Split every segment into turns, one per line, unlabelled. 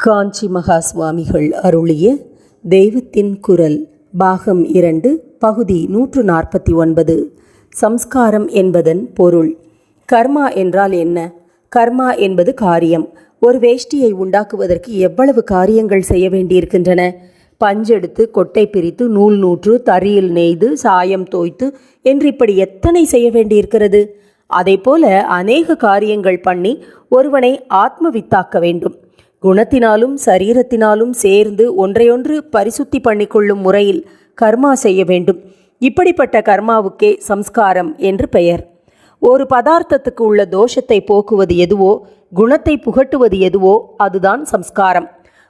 காஞ்சி மகா சுவாமிகள் அருளிய தெய்வத்தின் குரல் பாகம் 2 பகுதி 149. சம்ஸ்காரம் என்பதன் பொருள். கர்மா என்றால் என்ன? கர்மா என்பது காரியம். ஒரு வேஷ்டியை உண்டாக்குவதற்கு எவ்வளவு காரியங்கள் செய்ய வேண்டியிருக்கின்றன? பஞ்செடுத்து, கொட்டை பிரித்து, நூல் நூற்று, தறியில் நெய்து, சாயம் தோய்த்து என்று இப்படி எத்தனை செய்ய வேண்டியிருக்கிறது? அதேபோல அநேக காரியங்கள் பண்ணி ஒருவனை ஆத்மவித்தாக்க வேண்டும். குணத்தினாலும் சரீரத்தினாலும் சேர்ந்து ஒன்றையொன்று பரிசுத்தி பண்ணிக்கொள்ளும் முறையில் கர்மா செய்ய வேண்டும். இப்படிப்பட்ட கர்மாவுக்கே சம்ஸ்காரம் என்று பெயர். ஒரு பதார்த்தத்துக்கு உள்ள தோஷத்தை போக்குவது எதுவோ, குணத்தை புகட்டுவது எதுவோ அதுதான் சம்ஸ்காரம்.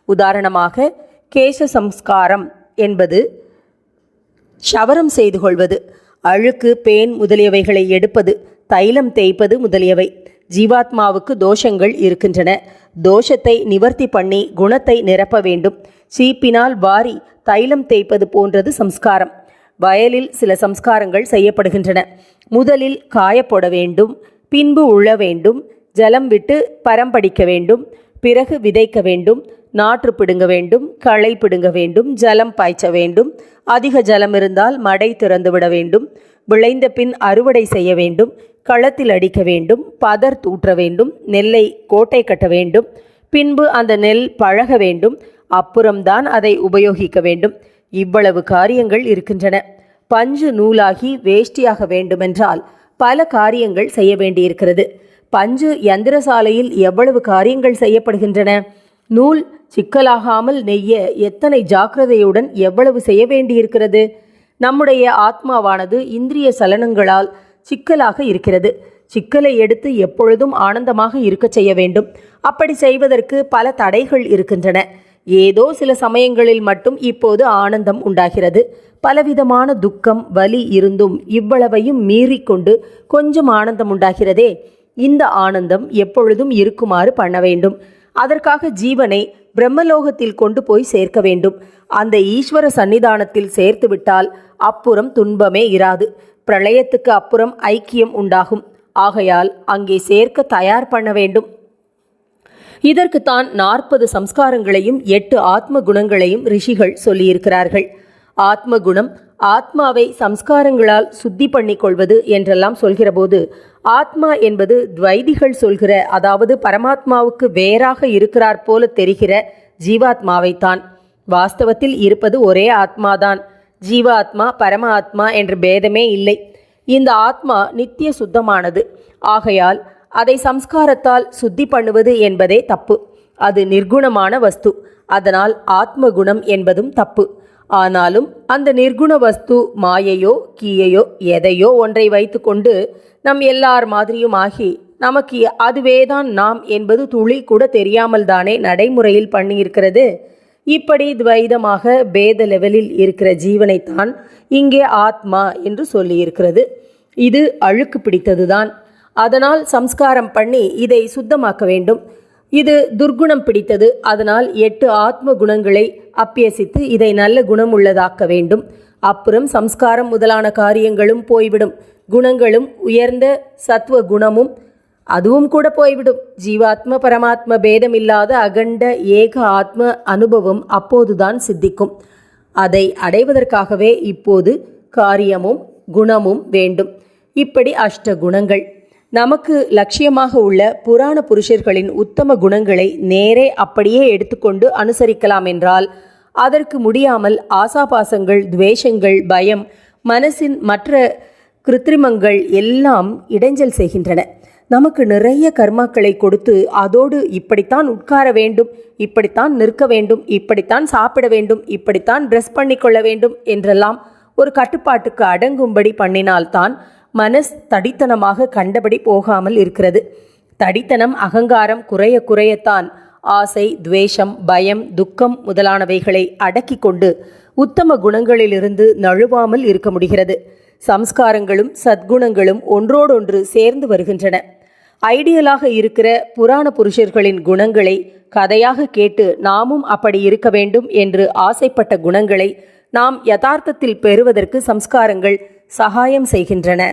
உதாரணமாக, கேச சம்ஸ்காரம் என்பது ஷவரம் செய்து கொள்வது, அழுக்கு, பேன் முதலியவைகளை எடுப்பது, தைலம் தேய்ப்பது முதலியவை. ஜீவாத்மாவுக்கு தோஷங்கள் இருக்கின்றன. தோஷத்தை நிவர்த்தி பண்ணி குணத்தை நிரப்ப வேண்டும். சீப்பினால் வாரி தைலம் தேய்ப்பது போன்றது சம்ஸ்காரம். வயலில் சில சம்ஸ்காரங்கள் செய்யப்படுகின்றன. முதலில் காயப்போட வேண்டும், பின்பு உழ வேண்டும், ஜலம் விட்டு பரம்படிக்க வேண்டும், பிறகு விதைக்க வேண்டும், நாற்று பிடுங்க வேண்டும், களை பிடுங்க வேண்டும், ஜலம் பாய்ச்ச வேண்டும். அதிக ஜலம் இருந்தால் மடை திறந்துவிட வேண்டும். விளைந்த பின் அறுவடை செய்ய வேண்டும், களத்தில் அடிக்க வேண்டும், பதர் தூற்ற வேண்டும், நெல்லை கோட்டை கட்ட வேண்டும், பின்பு அந்த நெல் பழக வேண்டும், அப்புறம்தான் அதை உபயோகிக்க வேண்டும். இவ்வளவு காரியங்கள் இருக்கின்றன. பஞ்சு நூலாகி வேஷ்டியாக வேண்டுமென்றால் பல காரியங்கள் செய்ய வேண்டியிருக்கிறது. பஞ்சு யந்திரசாலையில் எவ்வளவு காரியங்கள் செய்யப்படுகின்றன. நூல் சிக்கலாகாமல் நெய்ய எத்தனை ஜாக்கிரதையுடன் எவ்வளவு செய்ய வேண்டியிருக்கிறது. நம்முடைய ஆத்மாவானது இந்திரிய சலனங்களால் சிக்கலாக இருக்கிறது. சிக்கலை எடுத்து எப்பொழுதும் ஆனந்தமாக இருக்க செய்ய வேண்டும். அப்படி செய்வதற்கு பல தடைகள் இருக்கின்றன. ஏதோ சில சமயங்களில் மட்டும் இப்போது ஆனந்தம் உண்டாகிறது. பலவிதமான துக்கம், வலி இருந்தும் இவ்வளவையும் மீறிக்கொண்டு கொஞ்சம் ஆனந்தம் உண்டாகிறதே. இந்த ஆனந்தம் எப்பொழுதும் இருக்குமாறு பண்ண வேண்டும். அதற்காக ஜீவனை பிரம்மலோகத்தில் கொண்டு போய் சேர்க்க வேண்டும். அந்த ஈஸ்வர சன்னிதானத்தில் சேர்த்துவிட்டால் அப்புறம் துன்பமே இராது. பிரளயத்துக்கு அப்புறம் ஐக்கியம் உண்டாகும். ஆகையால் அங்கே சேர்க்க தயார் பண்ண வேண்டும். இதற்குத்தான் 40 சம்ஸ்காரங்களையும் 8 ஆத்ம குணங்களையும் ரிஷிகள் சொல்லியிருக்கிறார்கள். ஆத்ம குணம், ஆத்மாவை சம்ஸ்காரங்களால் சுத்தி பண்ணி கொள்வது என்றெல்லாம் சொல்கிற போது, ஆத்மா என்பது துவைதிகள் சொல்கிற, அதாவது பரமாத்மாவுக்கு வேறாக இருக்கிறார் போல தெரிகிற ஜீவாத்மாவைத்தான். வாஸ்தவத்தில் இருப்பது ஒரே ஆத்மாதான். ஜீவாத்மா பரமாத்மா என்ற பேதமே இல்லை. இந்த ஆத்மா நித்திய சுத்தமானது. ஆகையால் அதை சம்ஸ்காரத்தால் சுத்தி பண்ணுவது என்பதே தப்பு. அது நிர்குணமான வஸ்து. அதனால் ஆத்ம குணம் என்பதும் தப்பு. ஆனாலும் அந்த நிர்குண வஸ்து மாயையோ கீயையோ எதையோ ஒன்றை வைத்து கொண்டு நம் எல்லார் மாதிரியும் ஆகி நமக்கு அதுவேதான் நாம் என்பது துளி கூட தெரியாமல் தானே நடைமுறையில் பண்ணியிருக்கிறது. இப்படி துவைதமாக பேத லெவலில் இருக்கிற ஜீவனைத்தான் இங்கே ஆத்மா என்று சொல்லியிருக்கிறது. இது அழுக்கு பிடித்ததுதான். அதனால் சம்ஸ்காரம் பண்ணி இதை சுத்தமாக்க வேண்டும். இது துர்குணம் பிடித்தது. அதனால் 8 ஆத்ம குணங்களை அப்பியசித்து இதை நல்ல குணம் உள்ளதாக்க வேண்டும். அப்புறம் சம்ஸ்காரம் முதலான காரியங்களும் போய்விடும். குணங்களும் உயர்ந்த சத்துவ குணமும் அதுவும் கூட போய்விடும். ஜீவாத்ம பரமாத்ம பேதமில்லாத அகண்ட ஏக ஆத்ம அனுபவம் அப்போதுதான் சித்திக்கும். அதை அடைவதற்காகவே இப்போது காரியமும் குணமும் வேண்டும். இப்படி அஷ்ட குணங்கள். நமக்கு லட்சியமாக உள்ள புராண புருஷர்களின் உத்தம குணங்களை நேரே அப்படியே எடுத்துக்கொண்டு அனுசரிக்கலாம் என்றால் அதற்கு முடியாமல் ஆசாபாசங்கள், துவேஷங்கள், பயம், மனசின் மற்ற கிருத்திரிமங்கள் எல்லாம் இடைஞ்சல் செய்கின்றன. நமக்கு நிறைய கர்மாக்களை கொடுத்து அதோடு இப்படித்தான் உட்கார வேண்டும், இப்படித்தான் நிற்க வேண்டும், இப்படித்தான் சாப்பிட வேண்டும், இப்படித்தான் ட்ரெஸ் பண்ணிக்கொள்ள வேண்டும் என்றெல்லாம் ஒரு கட்டுப்பாட்டுக்கு அடங்கும்படி பண்ணினால்தான் மனஸ் தடித்தனமாக கண்டபடி போகாமல் இருக்கிறது. தடித்தனம், அகங்காரம் குறைய குறையத்தான் ஆசை, துவேஷம், பயம், துக்கம் முதலானவைகளை அடக்கி கொண்டு உத்தம குணங்களிலிருந்து நழுவாமல் இருக்க முடிகிறது. சம்ஸ்காரங்களும் சத்குணங்களும் ஒன்றோடொன்று சேர்ந்து வருகின்றன. ஐடியலாக இருக்கிற புராண புருஷர்களின் குணங்களை கதையாக கேட்டு நாமும் அப்படி இருக்க வேண்டும் என்று ஆசைப்பட்ட குணங்களை நாம் யதார்த்தத்தில் பெறுவதற்கு சம்ஸ்காரங்கள் சகாயம் செய்கின்றன.